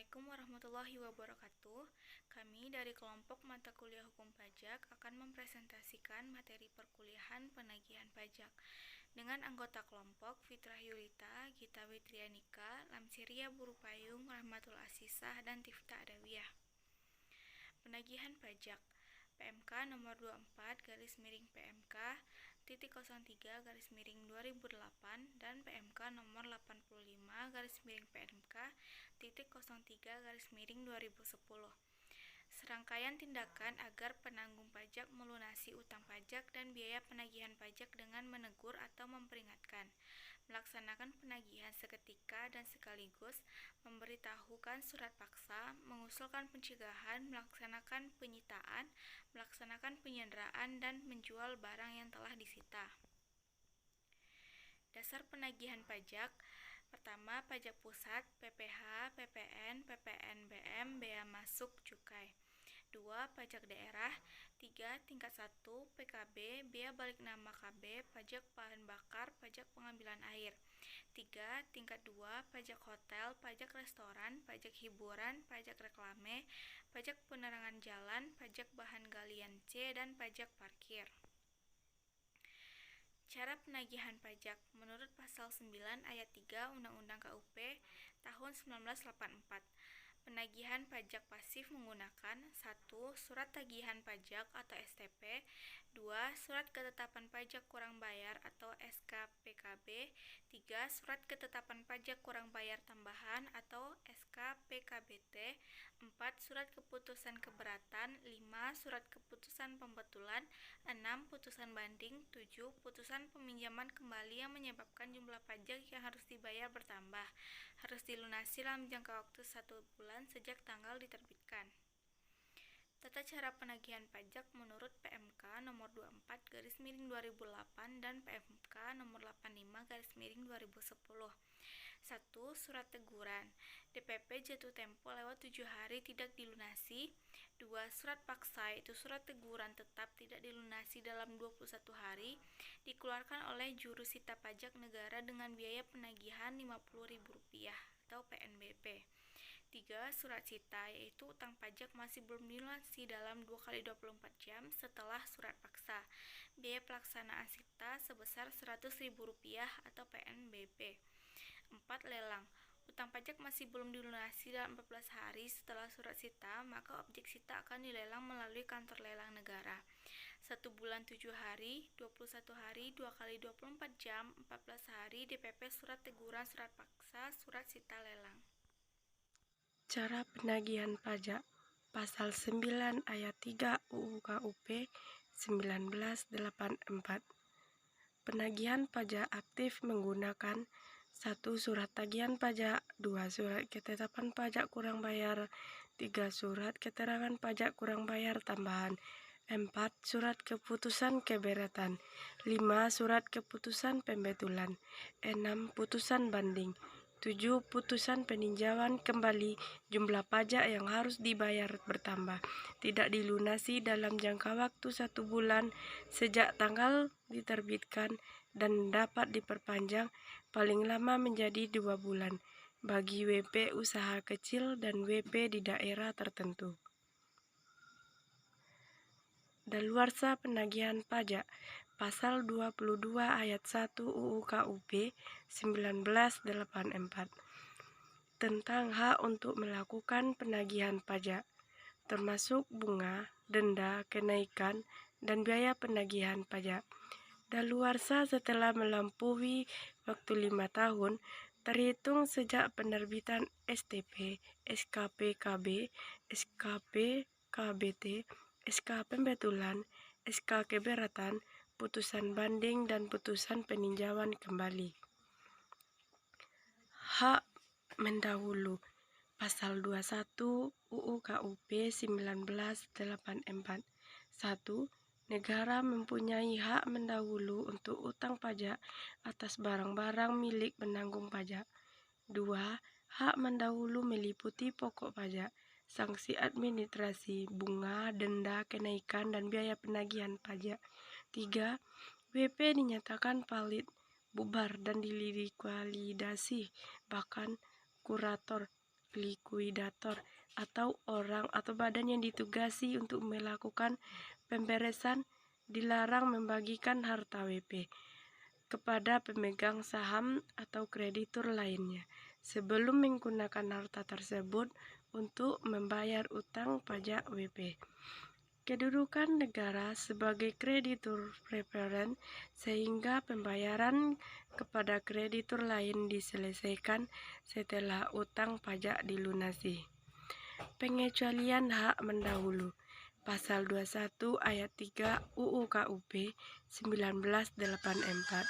Assalamualaikum warahmatullahi wabarakatuh. Kami dari kelompok mata kuliah hukum pajak akan mempresentasikan materi perkuliahan penagihan pajak dengan anggota kelompok Fitrah Yulita, Gita Witrianika, Lamsiria Burupayung, Rahmatul Asisah, dan Tifta Adawiyah. Penagihan pajak PMK nomor 24 garis miring PMK titik 03 garis miring 2008 dan PMK nomor 85 garis miring PMK titik 03 garis miring 2010. Serangkaian tindakan agar penanggung pajak melunasi utang pajak dan biaya penagihan pajak dengan menegur atau memperingatkan, melaksanakan penagihan seketika dan sekaligus, memberitahukan surat paksa, mengusulkan pencegahan, melaksanakan penyitaan, melaksanakan penyanderaan, dan menjual barang yang telah disita. Dasar penagihan pajak. Pertama, pajak pusat, PPH, PPN, PPNBM, bea masuk, cukai. 2. Pajak daerah. 3. Tingkat 1, PKB, bea balik nama KB, pajak bahan bakar, pajak pengambilan air. 3. Tingkat 2, pajak hotel, pajak restoran, pajak hiburan, pajak reklame, pajak penerangan jalan, pajak bahan galian C, dan pajak parkir. Cara penagihan pajak menurut pasal 9 ayat 3 Undang-Undang KUP tahun 1984. Penagihan pajak pasif menggunakan 1. Surat tagihan pajak atau STP. 2. Surat ketetapan pajak kurang bayar atau SKPKB. 3. Surat ketetapan pajak kurang bayar tambahan atau SKPKBT. 4. Surat keputusan keberatan. 5. Surat keputusan pembetulan. 6. Putusan banding. 7. Putusan peminjaman kembali yang menyebabkan jumlah pajak yang harus dibayar bertambah. Harus dilunasi dalam jangka waktu 1 bulan sejak tanggal diterbitkan. Tata cara penagihan pajak menurut PMK nomor 24 garis miring 2008 dan PMK nomor 85 garis miring 2010. 1. Surat teguran. DPP jatuh tempo lewat 7 hari tidak dilunasi. 2. Surat paksa, yaitu surat teguran tetap tidak dilunasi dalam 21 hari, dikeluarkan oleh juru sita pajak negara dengan biaya penagihan Rp50.000 atau PNBP. 3. Surat sita, yaitu utang pajak masih belum dilunasi dalam 2x24 jam setelah surat paksa. Biaya pelaksanaan sita sebesar Rp100.000 atau PNBP. 4. Lelang. Utang pajak masih belum dilunasi dalam 14 hari setelah surat sita, maka objek sita akan dilelang melalui kantor lelang negara. 1 bulan 7 hari, 21 hari, 2x24 jam, 14 hari, DPP surat teguran, surat paksa, surat sita lelang. Cara penagihan pajak. Pasal 9 ayat 3 UU KUP 1984. Penagihan pajak aktif menggunakan 1. Surat tagihan pajak. 2. Surat ketetapan pajak kurang bayar. 3. Surat keterangan pajak kurang bayar tambahan. 4. Surat keputusan keberatan. 5. Surat keputusan pembetulan. 6. Putusan banding. 7. Putusan peninjauan kembali jumlah pajak yang harus dibayar bertambah, tidak dilunasi dalam jangka waktu 1 bulan sejak tanggal diterbitkan dan dapat diperpanjang paling lama menjadi 2 bulan bagi WP usaha kecil dan WP di daerah tertentu. Daluarsa penagihan pajak. Pasal 22 ayat 1 UU KUP 1984 tentang hak untuk melakukan penagihan pajak, termasuk bunga, denda, kenaikan, dan biaya penagihan pajak. Daluarsa setelah melampaui waktu 5 tahun, terhitung sejak penerbitan STP, SKPKB, SKPKBT, SK pembetulan, SK keberatan, putusan banding, dan putusan peninjauan kembali. Hak mendahulu. Pasal 21 UU KUP 1984. 1. Negara mempunyai hak mendahulu untuk utang pajak atas barang-barang milik penanggung pajak. 2. Hak mendahulu meliputi pokok pajak, sanksi administrasi, bunga, denda, kenaikan, dan biaya penagihan pajak. 3. WP dinyatakan valid, bubar, dan dilikuidasi, bahkan kurator likuidator atau orang atau badan yang ditugasi untuk melakukan pemberesan dilarang membagikan harta WP kepada pemegang saham atau kreditur lainnya sebelum menggunakan harta tersebut untuk membayar utang pajak WP. Kedudukan negara sebagai kreditur preferen sehingga pembayaran kepada kreditur lain diselesaikan setelah utang pajak dilunasi. Pengecualian hak mendahulu. Pasal 21 ayat 3 UU KUP 1984.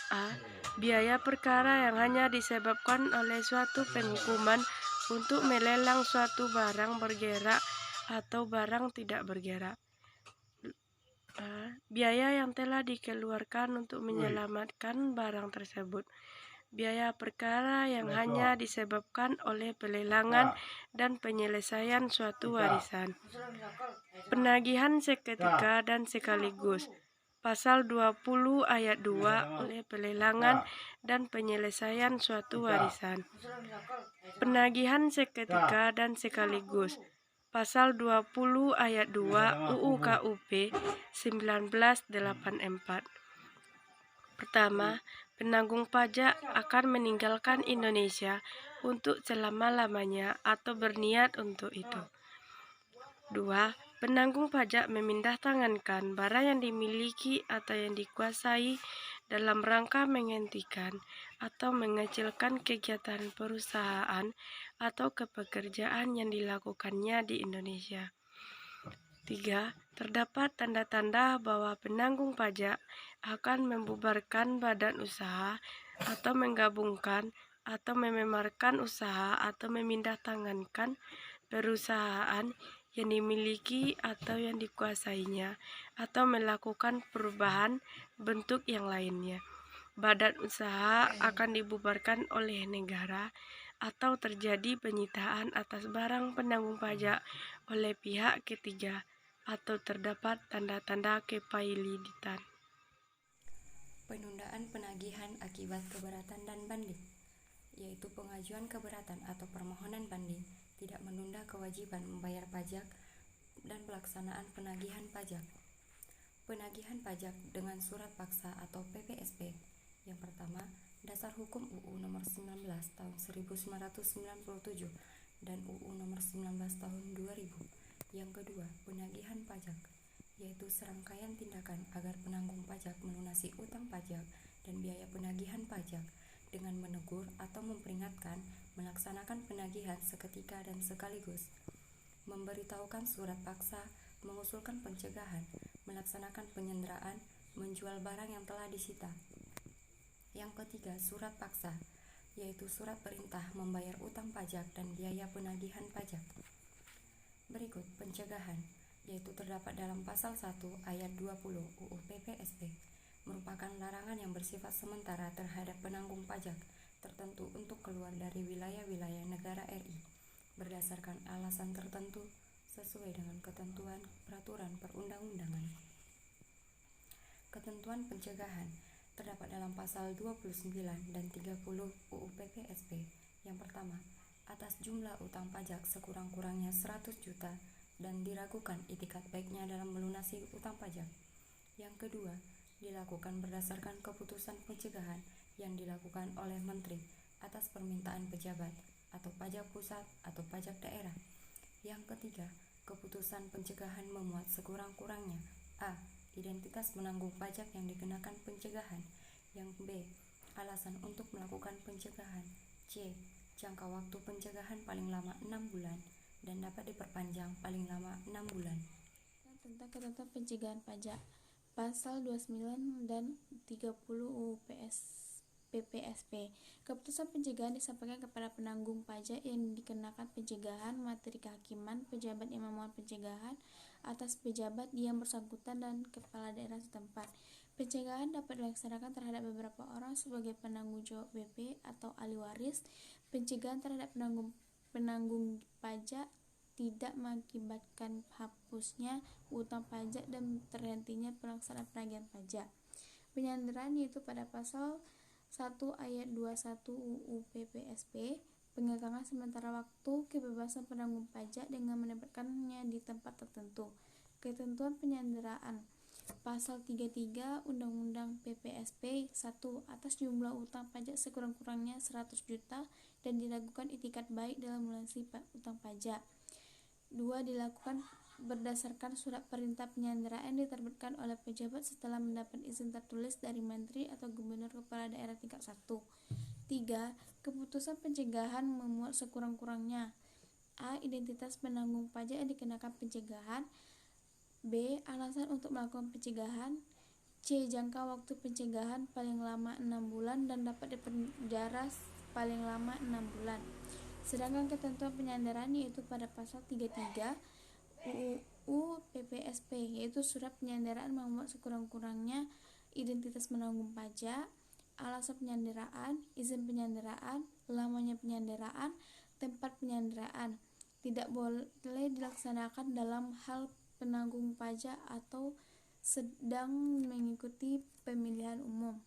A. Biaya perkara yang hanya disebabkan oleh suatu penghukuman untuk melelang suatu barang bergerak atau barang tidak bergerak. Biaya yang telah dikeluarkan untuk menyelamatkan barang tersebut. Biaya perkara yang hanya disebabkan oleh pelelangan dan penyelesaian suatu warisan. Penagihan seketika dan sekaligus. Pasal 20 ayat 2 oleh pelelangan dan penyelesaian suatu warisan. Penagihan seketika dan sekaligus. Pasal 20 ayat 2 UU KUP 1984. Pertama, penanggung pajak akan meninggalkan Indonesia untuk selama-lamanya atau berniat untuk itu. 2. Penanggung pajak memindahtangankan barang yang dimiliki atau yang dikuasai dalam rangka menghentikan atau mengecilkan kegiatan perusahaan atau kepekerjaan yang dilakukannya di Indonesia. 3. Terdapat tanda-tanda bahwa penanggung pajak akan membubarkan badan usaha atau menggabungkan atau mememarkan usaha atau memindahtangankan perusahaan yang dimiliki atau yang dikuasainya atau melakukan perubahan bentuk yang lainnya. Badan usaha akan dibubarkan oleh negara atau terjadi penyitaan atas barang penanggung pajak oleh pihak ketiga atau terdapat tanda-tanda kepailiditan. Penundaan penagihan akibat keberatan dan banding, yaitu pengajuan keberatan atau permohonan banding tidak menunda kewajiban membayar pajak dan pelaksanaan penagihan pajak. Penagihan pajak dengan surat paksa atau PPSP. Yang pertama, Dasar Hukum UU Nomor 19 Tahun 1997 dan UU Nomor 19 Tahun 2000. Yang kedua, penagihan pajak, yaitu serangkaian tindakan agar penanggung pajak melunasi utang pajak dan biaya penagihan pajak dengan menegur atau memperingatkan, melaksanakan penagihan seketika dan sekaligus, memberitahukan surat paksa, mengusulkan pencegahan, melaksanakan penyanderaan, menjual barang yang telah disita. Yang ketiga, surat paksa, yaitu surat perintah membayar utang pajak dan biaya penagihan pajak. Berikut pencegahan, yaitu terdapat dalam pasal 1 ayat 20 UU PPSP, merupakan larangan yang bersifat sementara terhadap penanggung pajak tertentu untuk keluar dari wilayah-wilayah negara RI berdasarkan alasan tertentu sesuai dengan ketentuan peraturan perundang-undangan. Ketentuan pencegahan terdapat dalam pasal 29 dan 30 UU PPSP. Yang pertama, atas jumlah utang pajak sekurang-kurangnya 100 juta dan diragukan itikat baiknya dalam melunasi utang pajak. Yang kedua, dilakukan berdasarkan keputusan pencegahan yang dilakukan oleh Menteri atas permintaan pejabat atau pajak pusat atau pajak daerah. Yang ketiga, keputusan pencegahan memuat sekurang-kurangnya A. Identitas penanggung pajak yang dikenakan pencegahan. Yang B. Alasan untuk melakukan pencegahan. C. Jangka waktu pencegahan paling lama 6 bulan dan dapat diperpanjang paling lama 6 bulan. Tentang ketentuan pencegahan pajak, Pasal 29 dan 30 UU PPSP. Keputusan pencegahan disampaikan kepada penanggung pajak yang dikenakan pencegahan, materi kehakiman, pejabat yang memohon pencegahan atas pejabat yang bersangkutan dan kepala daerah setempat. Pencegahan dapat dilaksanakan terhadap beberapa orang sebagai penanggung jawab WP atau ahli waris. Pencegahan terhadap penanggung pajak tidak mengakibatkan hapusnya utang pajak dan terhentinya pelaksanaan penagihan pajak. Penyanderaan yaitu pada pasal 1 ayat 21 UU PPSP. pengekangan sementara waktu kebebasan penanggung pajak dengan menempatkannya di tempat tertentu. Ketentuan penyanderaan Pasal 33 Undang-Undang PPSP 1. Atas jumlah utang pajak sekurang-kurangnya 100 juta dan dilakukan itikad baik dalam melunasi utang pajak. 2. Dilakukan berdasarkan surat perintah penyanderaan diterbitkan oleh pejabat setelah mendapat izin tertulis dari Menteri atau Gubernur Kepala Daerah tingkat 1. 3. Keputusan pencegahan memuat sekurang-kurangnya A. Identitas penanggung pajak yang dikenakan pencegahan. B. Alasan untuk melakukan pencegahan. C. Jangka waktu pencegahan paling lama 6 bulan dan dapat dipenjara paling lama 6 bulan. Sedangkan ketentuan penyanderaan yaitu pada pasal 33 UU PPSP, yaitu surat penyanderaan memuat sekurang-kurangnya identitas penanggung pajak, alasan penyanderaan, izin penyanderaan, lamanya penyanderaan, tempat penyanderaan. Tidak boleh dilaksanakan dalam hal penanggung pajak atau sedang mengikuti pemilihan umum.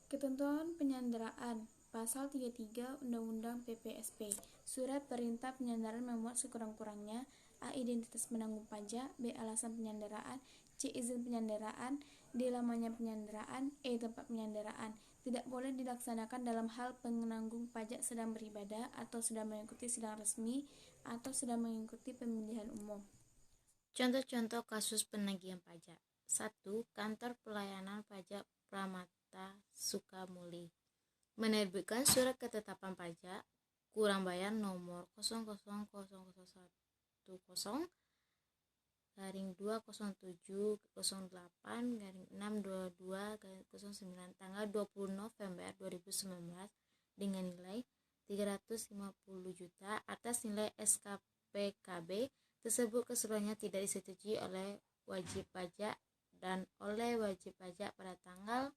Ketentuan penyanderaan Pasal 33 Undang-Undang PPSP. Surat perintah penyanderaan memuat sekurang-kurangnya A. Identitas penanggung pajak, B. Alasan penyanderaan, C. Izin penyanderaan, D. Lamanya penyanderaan, E. Tempat penyanderaan. Tidak boleh dilaksanakan dalam hal penanggung pajak sedang beribadah atau sedang mengikuti sidang resmi atau sedang mengikuti pemilihan umum. Contoh-contoh kasus penagihan pajak. 1. Kantor Pelayanan Pajak Pramata Sukamuli menerbitkan surat ketetapan pajak kurang bayar nomor 00010708-622-09 tanggal 20 November 2019 dengan nilai 350 juta atas nilai SKPKB tersebut keseluruhannya tidak disetujui oleh wajib pajak dan oleh wajib pajak pada tanggal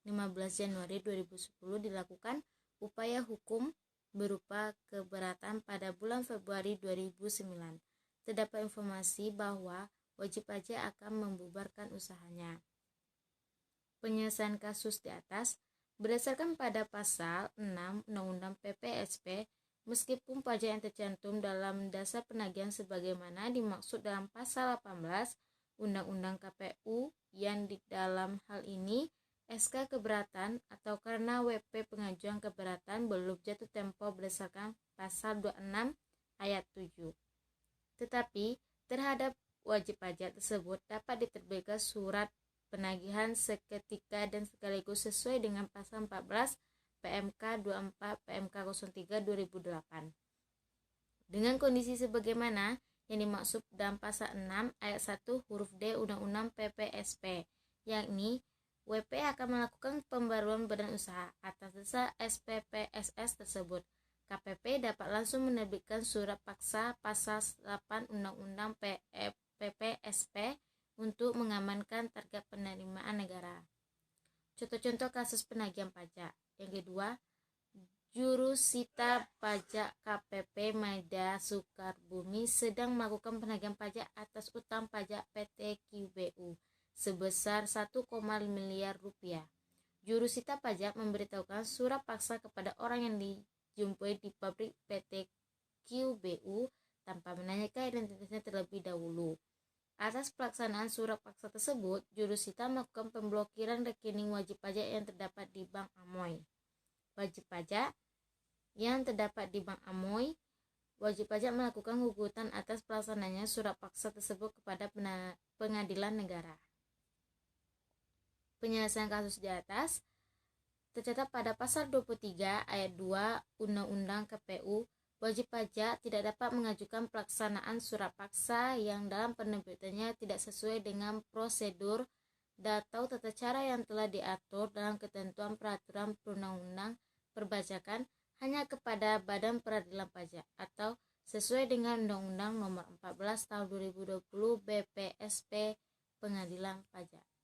15 Januari 2010 dilakukan upaya hukum berupa keberatan pada bulan Februari 2009. Terdapat informasi bahwa wajib pajak akan membubarkan usahanya. Penyelesaian kasus di atas berdasarkan pada pasal 6 Undang-Undang PPSP, meskipun pajak yang tercantum dalam dasar penagihan sebagaimana dimaksud dalam pasal 18 Undang-Undang KPU yang di dalam hal ini SK keberatan atau karena WP pengajuan keberatan belum jatuh tempo berdasarkan pasal 26 ayat 7. Tetapi terhadap wajib pajak tersebut dapat diterbitkan surat penagihan seketika dan sekaligus sesuai dengan pasal 14 PMK 24 PMK 03 2008. Dengan kondisi sebagaimana yang dimaksud dalam pasal 6 ayat 1 huruf D Undang-Undang PPSP, yakni WP akan melakukan pembaruan badan usaha atas dasar SPPSS tersebut. KPP dapat langsung menerbitkan surat paksa pasal 8 Undang-Undang PPSP untuk mengamankan target penerimaan negara. Contoh-contoh kasus penagihan pajak. Yang kedua, Jurusita Pajak KPP Maida Sukarbumi sedang melakukan penagihan pajak atas utang pajak PT QBU sebesar 1,5 miliar rupiah. Jurusita pajak memberitahukan surat paksa kepada orang yang dijumpai di pabrik PT QBU tanpa menanyakan identitasnya terlebih dahulu. Atas pelaksanaan surat paksa tersebut, Jurusita melakukan pemblokiran rekening wajib pajak yang terdapat di Bank Amoy. Wajib pajak yang terdapat di Bank Amoy, wajib pajak melakukan gugatan atas pelaksananya surat paksa tersebut kepada pengadilan negara. Penyelesaian kasus di atas tercatat pada pasal 23 ayat 2 Undang-Undang KPU, wajib pajak tidak dapat mengajukan pelaksanaan surat paksa yang dalam penerbitannya tidak sesuai dengan prosedur atau tata cara yang telah diatur dalam ketentuan peraturan perundang-undang perpajakan hanya kepada Badan Peradilan Pajak atau sesuai dengan Undang-Undang Nomor 14 Tahun 2020 BPSP Pengadilan Pajak.